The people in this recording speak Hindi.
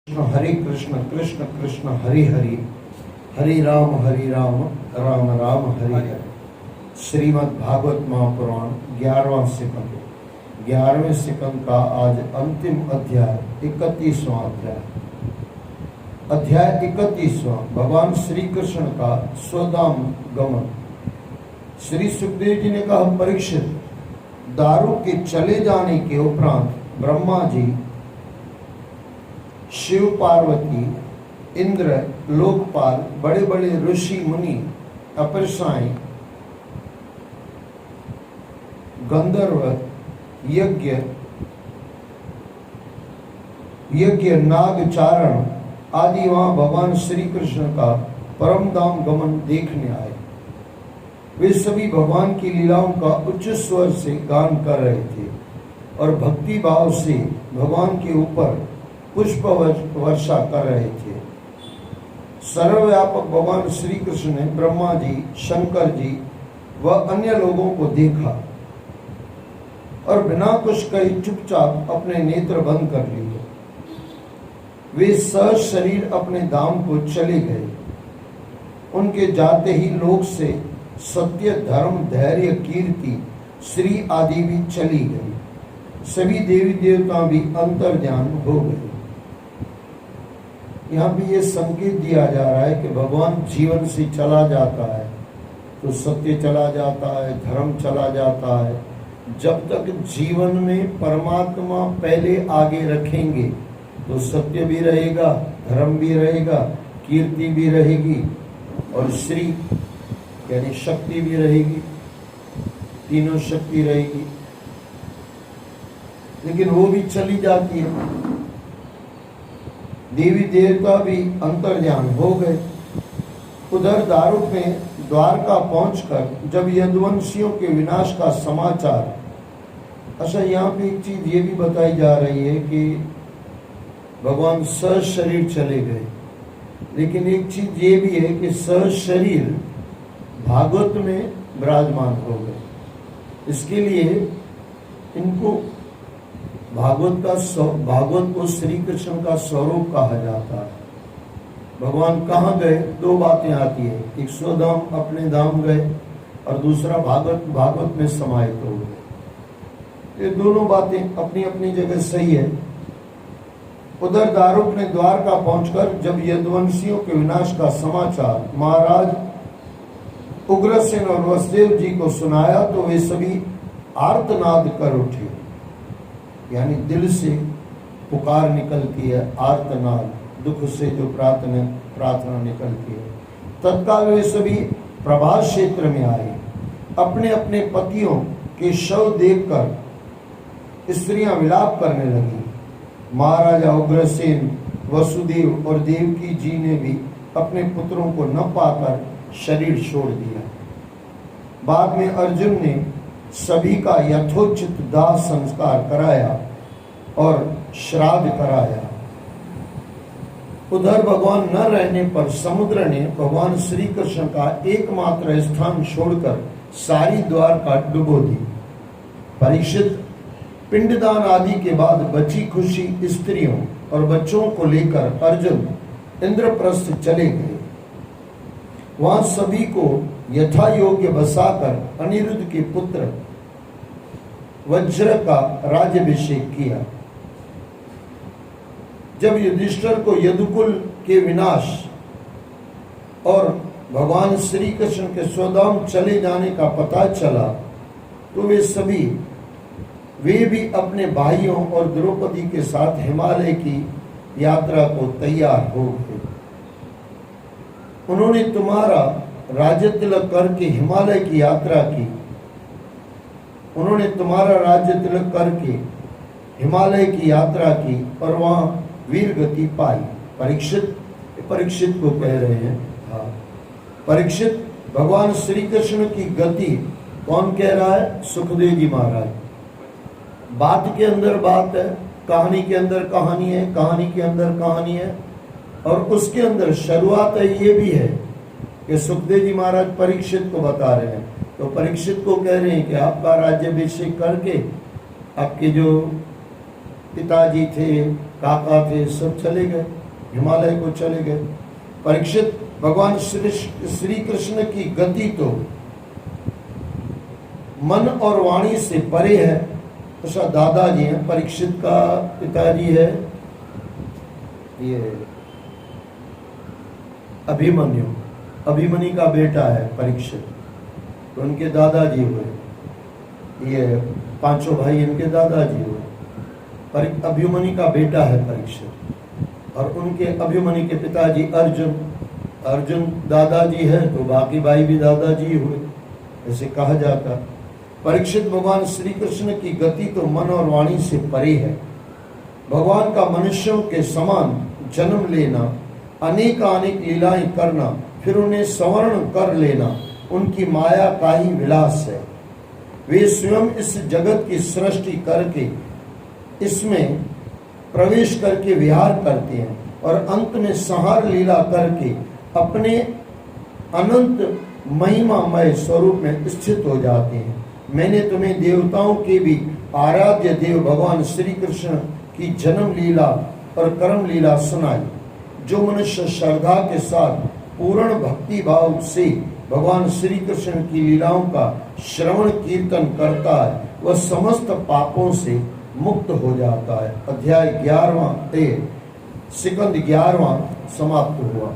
कृष्ण हरे कृष्ण कृष्ण कृष्ण हरे हरे हरे राम राम राम हरे हरे। श्रीमद् भागवत महापुराण 11वां सिकंद 11वें सिकंद का आज अंतिम अध्याय 31वां अध्याय 31वां भगवान श्री कृष्ण का स्वधाम गमन। श्री सुखदेव जी ने कहा, परीक्षित, दारू के चले जाने के उपरांत ब्रह्मा जी, शिव पार्वती, इंद्र, लोकपाल, बड़े बड़े ऋषि मुनि, अप्सराएं, गंधर्व, यज्ञ नागचारण आदि वहां भगवान श्री कृष्ण का परम धाम गमन देखने आए। वे सभी भगवान की लीलाओं का उच्च स्वर से गान कर रहे थे और भक्ति भाव से भगवान के ऊपर पुष्प वर्षा कर रहे थे। सर्वव्यापक भगवान श्री कृष्ण ने ब्रह्मा जी, शंकर जी व अन्य लोगों को देखा और बिना कुछ कहे चुपचाप अपने नेत्र बंद कर लिए। वे सहज शरीर अपने धाम को चले गए। उनके जाते ही लोक से सत्य, धर्म, धैर्य, कीर्ति, श्री आदि भी चली गई। सभी देवी देवता भी अंतर्ध्यान हो गए। यहाँ भी ये संकेत दिया जा रहा है कि भगवान जीवन से चला जाता है तो सत्य चला जाता है, धर्म चला जाता है। जब तक जीवन में परमात्मा पहले आगे रखेंगे तो सत्य भी रहेगा, धर्म भी रहेगा, कीर्ति भी रहेगी और श्री यानी शक्ति भी रहेगी, तीनों शक्ति रहेगी। लेकिन वो भी चली जाती है। देवी देवता भी अंतर्ध्यान हो गए। उधर दारुक में द्वारका पहुंचकर जब यदुवंशियों के विनाश का समाचार, अच्छा यहाँ पे एक चीज ये भी बताई जा रही है कि भगवान सहज शरीर चले गए, लेकिन एक चीज ये भी है कि सहज शरीर भागवत में विराजमान हो गए। इसके लिए इनको भागवत को श्री कृष्ण का स्वरूप कहा जाता है। भगवान कहाँ गए, दो बातें आती है, एक स्वधाम अपने धाम गए और दूसरा भागवत में समाहित हो गए। ये दोनों बातें अपनी अपनी जगह सही है। उधर दारुक ने द्वारका पहुंचकर जब यदुवंशियों के विनाश का समाचार महाराज उग्रसेन और वसुदेव जी को सुनाया तो वे सभी आर्तनाद कर उठे, यानी दिल से पुकार निकलती है, आर्तनाद, दुख से जो प्रार्थना निकलती है। तत्काल वे सभी प्रभास क्षेत्र में आए। अपने अपने पतियों के शव देखकर स्त्रियां विलाप करने लगी। महाराजा उग्रसेन, वसुदेव और देवकी जी ने भी अपने पुत्रों को न पाकर शरीर छोड़ दिया। बाद में अर्जुन ने सभी का यथोचित दाह संस्कार कराया और श्राद्ध कराया। उधर भगवान न रहने पर समुद्र ने भगवान श्री कृष्ण का एकमात्र स्थान छोड़कर सारी द्वारका डुबो दी। परीक्षित, पिंडदान आदि के बाद बची खुशी स्त्रियों और बच्चों को लेकर अर्जुन इंद्रप्रस्थ चले गए। वहां सभी को यथा योग्य बसाकर अनिरुद्ध के पुत्र वज्र का राज्याभिषेक किया। जब युधिष्ठिर को यदुकुल के विनाश और भगवान श्री कृष्ण के स्वधाम चले जाने का पता चला तो वे भी अपने भाइयों और द्रौपदी के साथ हिमालय की यात्रा को तैयार हो गए। उन्होंने तुम्हारा राज्य तिलक करके हिमालय की यात्रा की। उन्होंने तुम्हारा राज्य तिलक करके हिमालय की यात्रा की और वहां वीर गति पाई। परीक्षित को कह रहे हैं। हाँ, परीक्षित, भगवान श्री कृष्ण की गति कौन कह रहा है? सुखदेव जी महाराज। बात के अंदर बात है, कहानी के अंदर कहानी है, कहानी के अंदर कहानी है और उसके अंदर शुरुआत है ये भी है कि सुखदेव जी महाराज परीक्षित को बता रहे हैं। तो परीक्षित को कह रहे हैं कि आपका राज्याभिषेक करके आपके जो पिताजी थे, काका थे, सब चले गए, हिमालय को चले गए। परीक्षित, भगवान श्री कृष्ण की गति तो मन और वाणी से परे है। ऐसा दादाजी हैं, परीक्षित का पिताजी है ये अभिमन्यु, अभिमन्यु का बेटा है परीक्षित, तो उनके दादाजी हुए। ये पांचों भाई इनके दादाजी हुए। पर अभिमन्यु का बेटा है परीक्षित, और उनके अभिमन्यु के पिताजी अर्जुन, अर्जुन दादाजी है, तो बाकी भाई भी दादाजी हुए, ऐसे कहा जाता। परीक्षित, भगवान श्री कृष्ण की गति तो मन और वाणी से परे है। भगवान का मनुष्यों के समान जन्म लेना, अनेक लीलाएं करना, फिर उन्हें संवरण कर लेना उनकी माया का ही विलास है। वे स्वयं इस जगत की सृष्टि करके इसमें प्रवेश करके विहार करते हैं और अंत में संहार लीला करके अपने अनंत महिमामय स्वरूप में स्थित हो जाते हैं। मैंने तुम्हें देवताओं के भी आराध्य देव भगवान श्री कृष्ण की जन्म लीला और कर्म लीला सुनाई। जो मनुष्य श्रद्धा के साथ पूर्ण भक्ति भाव से भगवान श्री कृष्ण की लीलाओं का श्रवण कीर्तन करता है, वह समस्त पापों से मुक्त हो जाता है। अध्याय 11वां, सिकंद 11वां समाप्त हुआ।